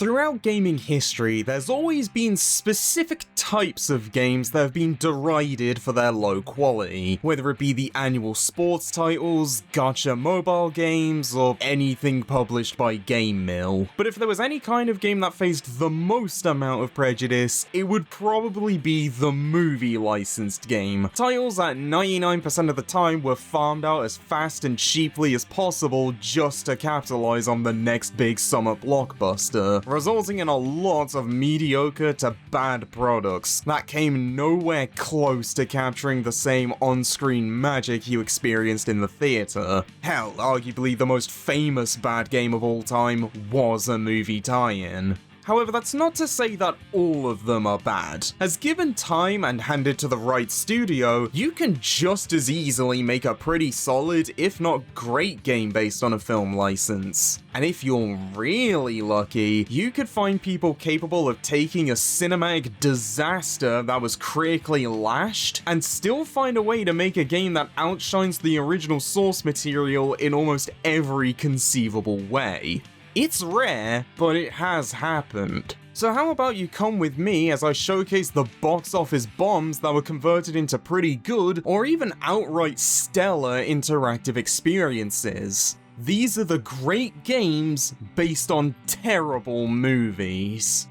Throughout gaming history, there's always been specific types of games that have been derided for their low quality, whether it be the annual sports titles, gacha mobile games, or anything published by Game Mill. But if there was any kind of game that faced the most amount of prejudice, it would probably be the movie licensed game. Titles that 99% of the time were farmed out as fast and cheaply as possible just to capitalize on the next big summer blockbuster, resulting in a lot of mediocre to bad products that came nowhere close to capturing the same on-screen magic you experienced in the theater. Hell, arguably the most famous bad game of all time was a movie tie-in. However, that's not to say that all of them are bad, as given time and handed to the right studio, you can just as easily make a pretty solid, if not great game based on a film license. And if you're really lucky, you could find people capable of taking a cinematic disaster that was critically lashed, and still find a way to make a game that outshines the original source material in almost every conceivable way. It's rare, but it has happened. So how about you come with me as I showcase the box office bombs that were converted into pretty good, or even outright stellar interactive experiences. These are the great games based on terrible movies.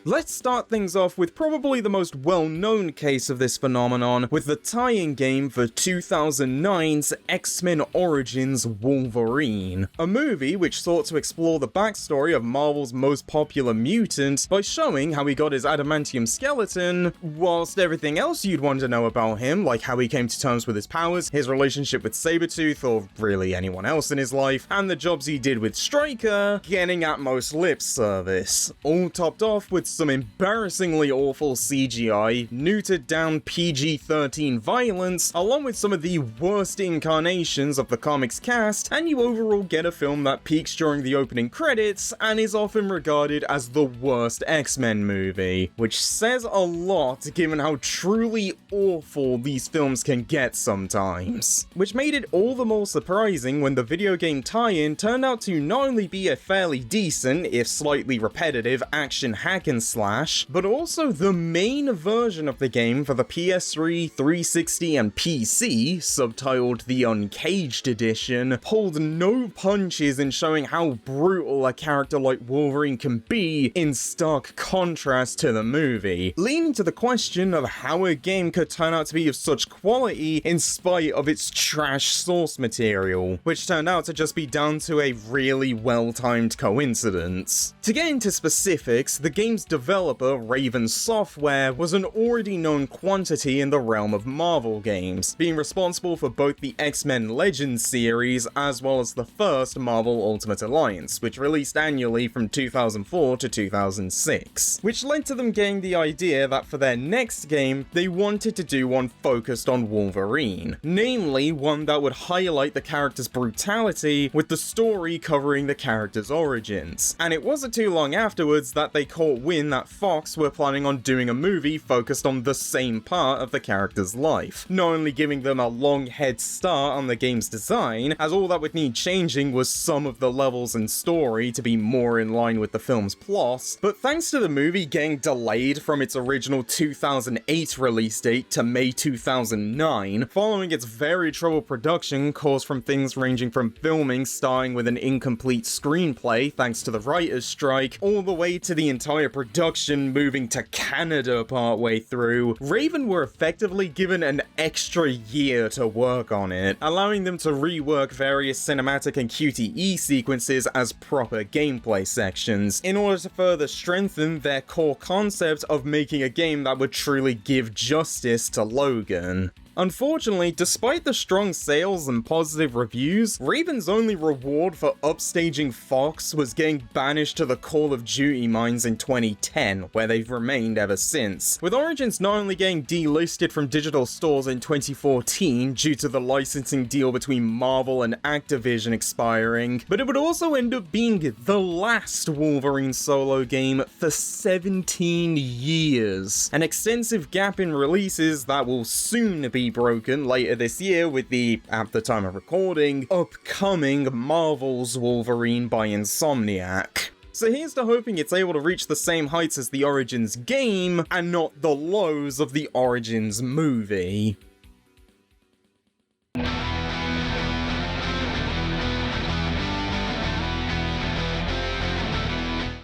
Let's start things off with probably the most well-known case of this phenomenon, with the tie-in game for 2009's X-Men Origins Wolverine, a movie which sought to explore the backstory of Marvel's most popular mutant by showing how he got his adamantium skeleton, whilst everything else you'd want to know about him, like how he came to terms with his powers, his relationship with Sabretooth, or really anyone else in his life, and the jobs he did with Stryker, getting at most lip service, all topped off with some embarrassingly awful CGI, neutered down PG-13 violence, along with some of the worst incarnations of the comics cast, and you overall get a film that peaks during the opening credits and is often regarded as the worst X-Men movie, which says a lot given how truly awful these films can get sometimes. Which made it all the more surprising when the video game tie-in turned out to not only be a fairly decent, if slightly repetitive, action hack and slash, but also the main version of the game for the PS3, 360, and PC, subtitled the Uncaged Edition, pulled no punches in showing how brutal a character like Wolverine can be, in stark contrast to the movie, leading to the question of how a game could turn out to be of such quality in spite of its trash source material, which turned out to just be down to a really well-timed coincidence. To get into specifics, the game's developer, Raven Software, was an already known quantity in the realm of Marvel games, being responsible for both the X-Men Legends series as well as the first Marvel Ultimate Alliance, which released annually from 2004 to 2006, which led to them getting the idea that for their next game, they wanted to do one focused on Wolverine, namely one that would highlight the character's brutality with the story covering the character's origins. And it wasn't too long afterwards that they caught wind that Fox were planning on doing a movie focused on the same part of the character's life, not only giving them a long head start on the game's design, as all that would need changing was some of the levels and story to be more in line with the film's plot, but thanks to the movie getting delayed from its original 2008 release date to May 2009, following its very troubled production caused from things ranging from filming starting with an incomplete screenplay thanks to the writer's strike, all the way to the entire production moving to Canada partway through, Raven were effectively given an extra year to work on it, allowing them to rework various cinematic and QTE sequences as proper gameplay sections, in order to further strengthen their core concept of making a game that would truly give justice to Logan. Unfortunately, despite the strong sales and positive reviews, Raven's only reward for upstaging Fox was getting banished to the Call of Duty mines in 2010, where they've remained ever since, with Origins not only getting delisted from digital stores in 2014 due to the licensing deal between Marvel and Activision expiring, but it would also end up being the last Wolverine solo game for 17 years, an extensive gap in releases that will soon be be broken later this year with the, at the time of recording, upcoming Marvel's Wolverine by Insomniac. So here's to hoping it's able to reach the same heights as the Origins game, and not the lows of the Origins movie.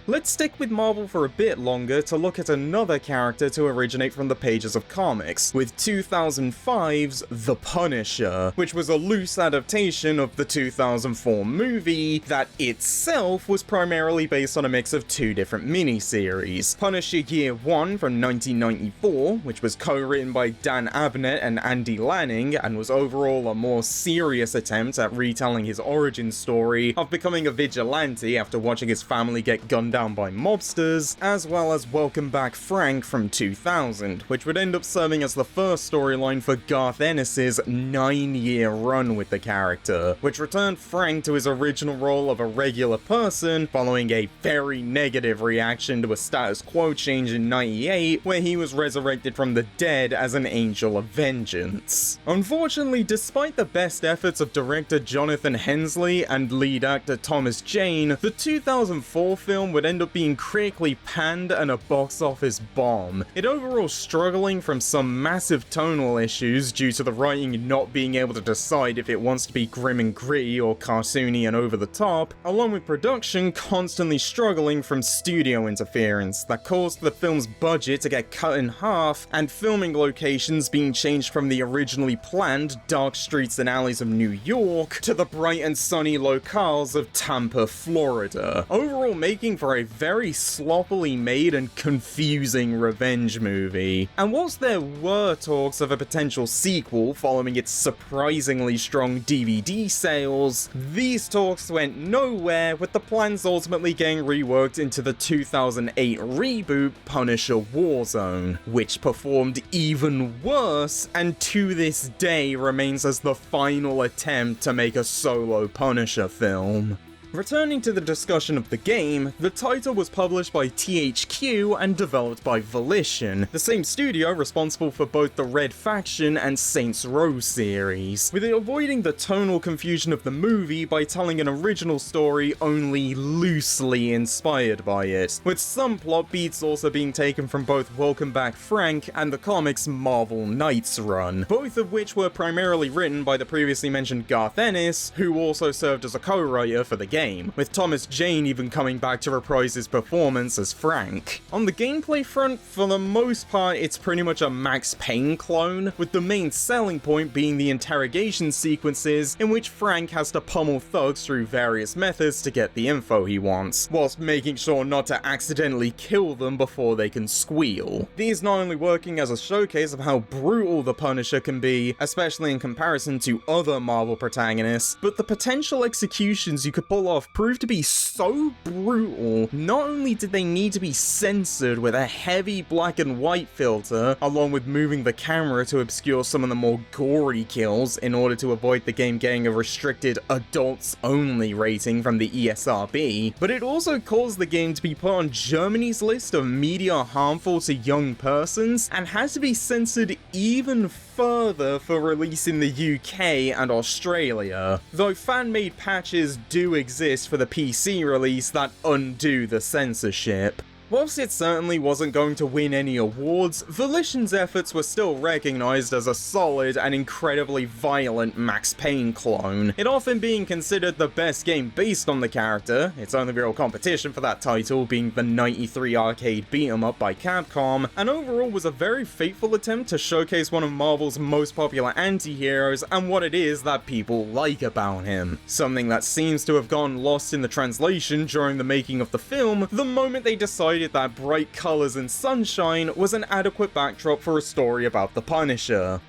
Let's stick with Marvel for a bit longer to look at another character to originate from the pages of comics, with 2005's The Punisher, which was a loose adaptation of the 2004 movie that itself was primarily based on a mix of two different miniseries. Punisher Year 1 from 1994, which was co-written by Dan Abnett and Andy Lanning, and was overall a more serious attempt at retelling his origin story of becoming a vigilante after watching his family get gunned down by mobsters, as well as Welcome Back Frank from 2000, which would end up serving as the first storyline for Garth Ennis's 9-year run with the character, which returned Frank to his original role of a regular person following a very negative reaction to a status quo change in 98, where he was resurrected from the dead as an angel of vengeance. Unfortunately, despite the best efforts of director Jonathan Hensley and lead actor Thomas Jane, the 2004 film would end up being critically panned and a box office bomb, it overall struggling from some massive tonal issues due to the writing not being able to decide if it wants to be grim and gritty or cartoony and over the top, along with production constantly struggling from studio interference that caused the film's budget to get cut in half and filming locations being changed from the originally planned dark streets and alleys of New York to the bright and sunny locales of Tampa, Florida, overall making for a very sloppily made and confusing revenge movie. And whilst there were talks of a potential sequel following its surprisingly strong DVD sales, these talks went nowhere, with the plans ultimately getting reworked into the 2008 reboot Punisher Warzone, which performed even worse and to this day remains as the final attempt to make a solo Punisher film. Returning to the discussion of the game, the title was published by THQ and developed by Volition, the same studio responsible for both the Red Faction and Saints Row series, with it avoiding the tonal confusion of the movie by telling an original story only loosely inspired by it, with some plot beats also being taken from both Welcome Back Frank and the comics Marvel Knights run, both of which were primarily written by the previously mentioned Garth Ennis, who also served as a co-writer for the game, with Thomas Jane even coming back to reprise his performance as Frank. On the gameplay front, for the most part, it's pretty much a Max Payne clone, with the main selling point being the interrogation sequences in which Frank has to pummel thugs through various methods to get the info he wants, whilst making sure not to accidentally kill them before they can squeal. These not only working as a showcase of how brutal the Punisher can be, especially in comparison to other Marvel protagonists, but the potential executions you could pull off proved to be so brutal. Not only did they need to be censored with a heavy black and white filter, along with moving the camera to obscure some of the more gory kills in order to avoid the game getting a restricted adults only rating from the ESRB, but it also caused the game to be put on Germany's list of media harmful to young persons and had to be censored even further for release in the UK and Australia, though fan-made patches do exist for the PC release that undo the censorship. Whilst it certainly wasn't going to win any awards, Volition's efforts were still recognized as a solid and incredibly violent Max Payne clone, it often being considered the best game based on the character, its only real competition for that title being the 93 arcade beat-em-up by Capcom, and overall was a very faithful attempt to showcase one of Marvel's most popular anti-heroes and what it is that people like about him. Something that seems to have gone lost in the translation during the making of the film, the moment they decided that bright colors and sunshine was an adequate backdrop for a story about the Punisher.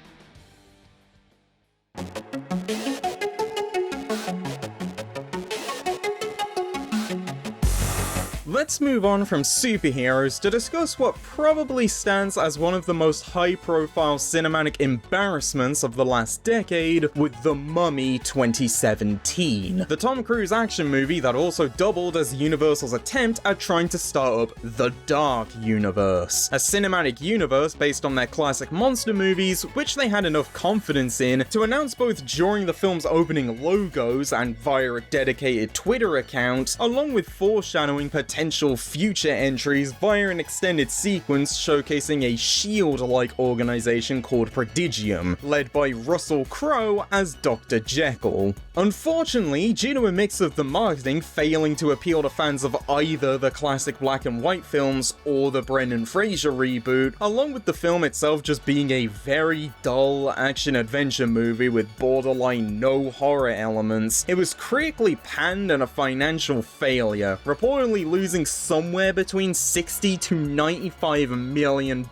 let's move on from superheroes to discuss what probably stands as one of the most high-profile cinematic embarrassments of the last decade with The Mummy 2017, the Tom Cruise action movie that also doubled as Universal's attempt at trying to start up the Dark Universe, a cinematic universe based on their classic monster movies, which they had enough confidence in to announce both during the film's opening logos and via a dedicated Twitter account, along with foreshadowing potential future entries via an extended sequence showcasing a SHIELD-like organization called Prodigium, led by Russell Crowe as Dr. Jekyll. Unfortunately, due to a mix of the marketing failing to appeal to fans of either the classic black and white films or the Brendan Fraser reboot, along with the film itself just being a very dull action-adventure movie with borderline no horror elements, it was critically panned and a financial failure, reportedly losing somewhere between $60 to $95 million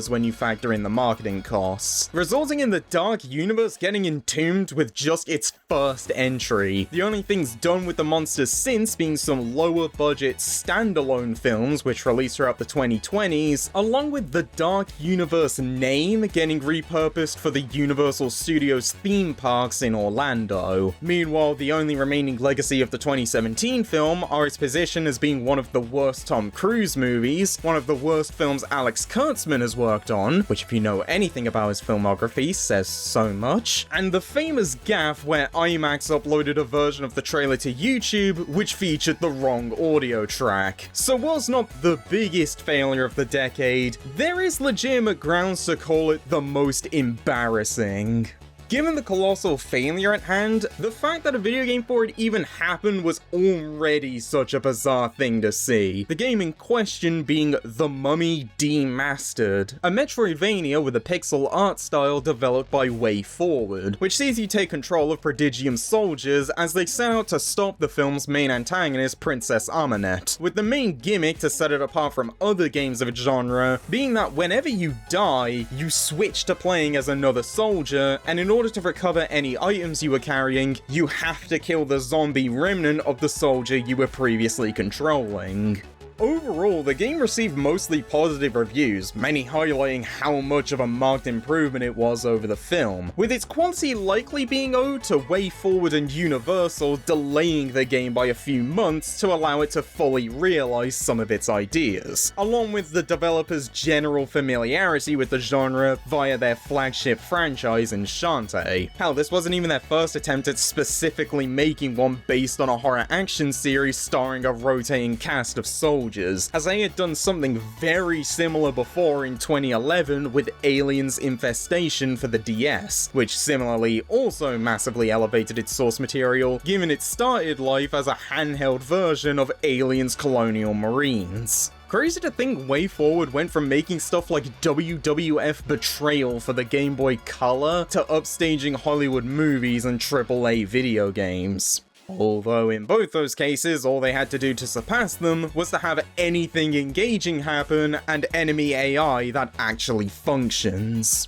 when you factor in the marketing costs, resulting in the Dark Universe getting entombed with just its first entry. The only things done with the monsters since being some lower budget standalone films which released throughout the 2020s, along with the Dark Universe name getting repurposed for the Universal Studios theme parks in Orlando. Meanwhile, the only remaining legacy of the 2017 film are its position as being one of the worst Tom Cruise movies, one of the worst films Alex Kurtzman has worked on, which if you know anything about his filmography says so much, and the famous gaffe where IMAX uploaded a version of the trailer to YouTube which featured the wrong audio track. So whilst not the biggest failure of the decade, there is legitimate grounds to call it the most embarrassing. Given the colossal failure at hand, the fact that a video game for it even happened was already such a bizarre thing to see. The game in question being The Mummy Demastered, a Metroidvania with a pixel art style developed by WayForward, which sees you take control of Prodigium soldiers as they set out to stop the film's main antagonist, Princess Amunet, with the main gimmick to set it apart from other games of its genre being that whenever you die, you switch to playing as another soldier, and in order to recover any items you were carrying, you have to kill the zombie remnant of the soldier you were previously controlling. Overall, the game received mostly positive reviews, many highlighting how much of a marked improvement it was over the film, with its quality likely being owed to WayForward and Universal delaying the game by a few months to allow it to fully realize some of its ideas, along with the developer's general familiarity with the genre via their flagship franchise Enchante. Hell, this wasn't even their first attempt at specifically making one based on a horror action series starring a rotating cast of soldiers, as they had done something very similar before in 2011 with Aliens Infestation for the DS, which similarly also massively elevated its source material, given it started life as a handheld version of Aliens Colonial Marines. Crazy to think WayForward went from making stuff like WWF Betrayal for the Game Boy Color to upstaging Hollywood movies and AAA video games. Although in both those cases, all they had to do to surpass them was to have anything engaging happen and enemy AI that actually functions.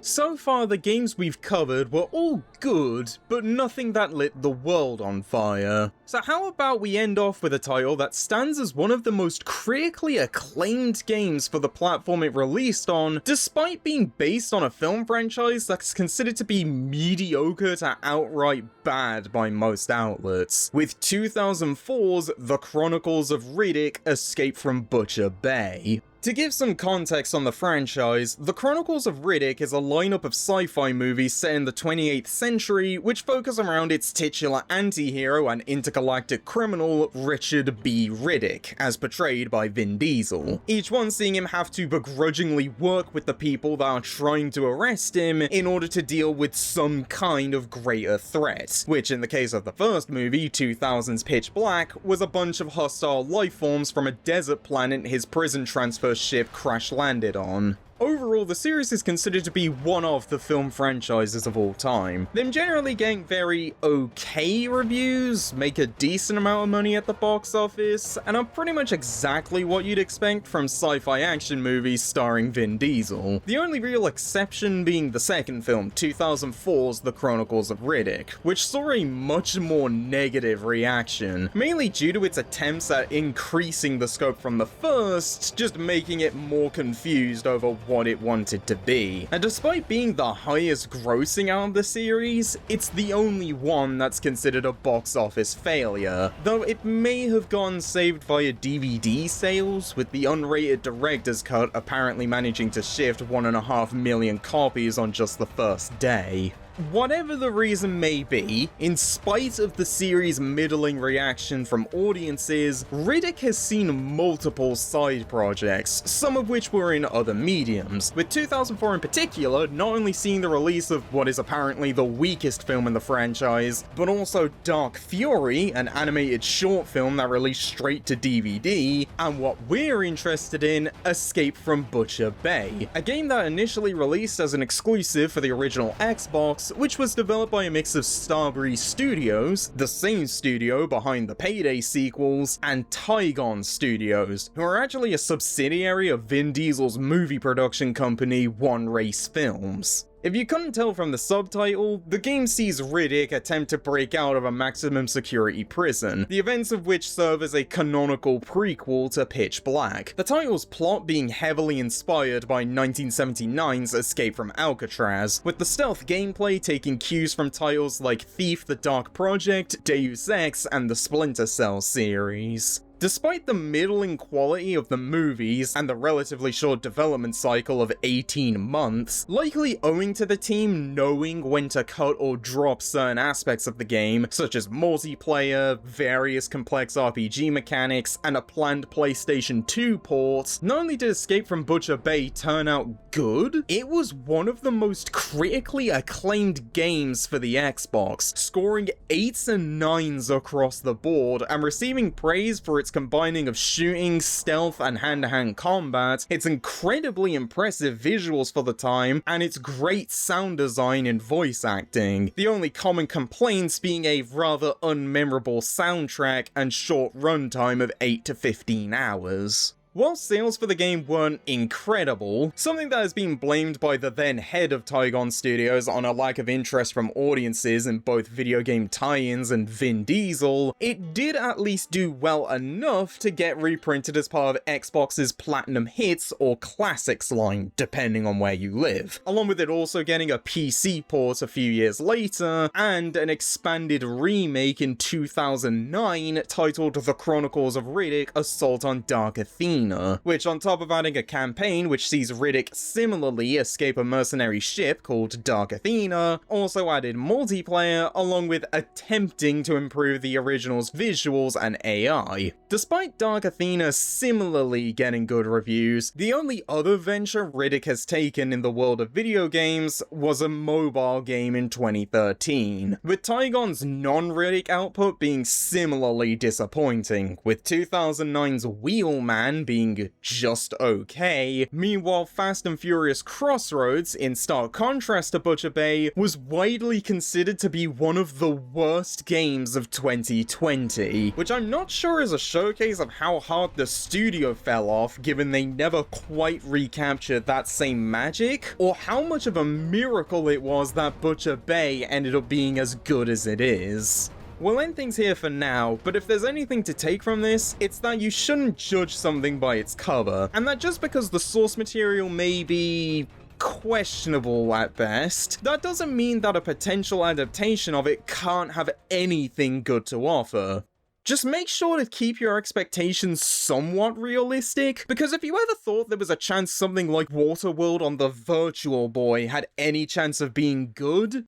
So far, the games we've covered were all good, but nothing that lit the world on fire. So how about we end off with a title that stands as one of the most critically acclaimed games for the platform it released on, despite being based on a film franchise that's considered to be mediocre to outright bad by most outlets, with 2004's The Chronicles of Riddick: Escape from Butcher Bay. To give some context on the franchise, The Chronicles of Riddick is a lineup of sci-fi movies set in the 28th century which focus around its titular anti-hero and intergalactic criminal Richard B. Riddick, as portrayed by Vin Diesel, each one seeing him have to begrudgingly work with the people that are trying to arrest him in order to deal with some kind of greater threat, which in the case of the first movie, 2000's Pitch Black, was a bunch of hostile life forms from a desert planet his prison transfer ship crash landed on. Overall, the series is considered to be one of the film franchises of all time. Them generally getting very okay reviews, make a decent amount of money at the box office, and are pretty much exactly what you'd expect from sci-fi action movies starring Vin Diesel. The only real exception being the second film, 2004's The Chronicles of Riddick, which saw a much more negative reaction, mainly due to its attempts at increasing the scope from the first, just making it more confused over what it wanted to be. And despite being the highest grossing out of the series, it's the only one that's considered a box office failure, though it may have gone saved via DVD sales, with the unrated director's cut apparently managing to shift 1.5 million copies on just the first day. Whatever the reason may be, in spite of the series' middling reaction from audiences, Riddick has seen multiple side projects, some of which were in other mediums, with 2004 in particular not only seeing the release of what is apparently the weakest film in the franchise, but also Dark Fury, an animated short film that released straight to DVD, and what we're interested in, Escape from Butcher Bay, a game that initially released as an exclusive for the original Xbox, which was developed by a mix of Starbreeze Studios, the same studio behind the Payday sequels, and Tygon Studios, who are actually a subsidiary of Vin Diesel's movie production company One Race Films. If you couldn't tell from the subtitle, the game sees Riddick attempt to break out of a maximum security prison, the events of which serve as a canonical prequel to Pitch Black, the title's plot being heavily inspired by 1979's Escape from Alcatraz, with the stealth gameplay taking cues from titles like Thief: The Dark Project, Deus Ex, and the Splinter Cell series. Despite the middling quality of the movies and the relatively short development cycle of 18 months, likely owing to the team knowing when to cut or drop certain aspects of the game, such as multiplayer, various complex RPG mechanics, and a planned PlayStation 2 port, not only did Escape from Butcher Bay turn out good, it was one of the most critically acclaimed games for the Xbox, scoring 8s and 9s across the board and receiving praise for its combining of shooting, stealth, and hand-to-hand combat, its incredibly impressive visuals for the time, and its great sound design and voice acting. The only common complaints being a rather unmemorable soundtrack and short runtime of 8 to 15 hours. While sales for the game weren't incredible, something that has been blamed by the then head of Tygon Studios on a lack of interest from audiences in both video game tie-ins and Vin Diesel, it did at least do well enough to get reprinted as part of Xbox's Platinum Hits or Classics line, depending on where you live, along with it also getting a PC port a few years later, and an expanded remake in 2009 titled The Chronicles of Riddick: Assault on Dark Athena, which, on top of adding a campaign which sees Riddick similarly escape a mercenary ship called Dark Athena, also added multiplayer along with attempting to improve the original's visuals and AI. Despite Dark Athena similarly getting good reviews, the only other venture Riddick has taken in the world of video games was a mobile game in 2013, with Tygon's non-Riddick output being similarly disappointing, with 2009's Wheelman being just okay. Meanwhile, Fast and Furious Crossroads, in stark contrast to Butcher Bay, was widely considered to be one of the worst games of 2020, which I'm not sure is a showcase of how hard the studio fell off given they never quite recaptured that same magic, or how much of a miracle it was that Butcher Bay ended up being as good as it is. We'll end things here for now, but if there's anything to take from this, it's that you shouldn't judge something by its cover, and that just because the source material may be questionable at best, that doesn't mean that a potential adaptation of it can't have anything good to offer. Just make sure to keep your expectations somewhat realistic, because if you ever thought there was a chance something like Waterworld on the Virtual Boy had any chance of being good,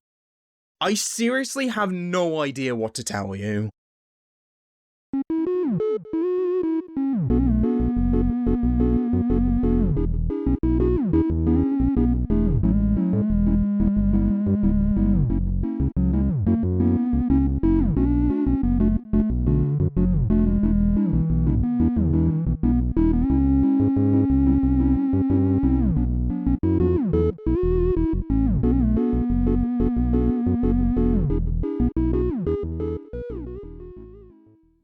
I seriously have no idea what to tell you.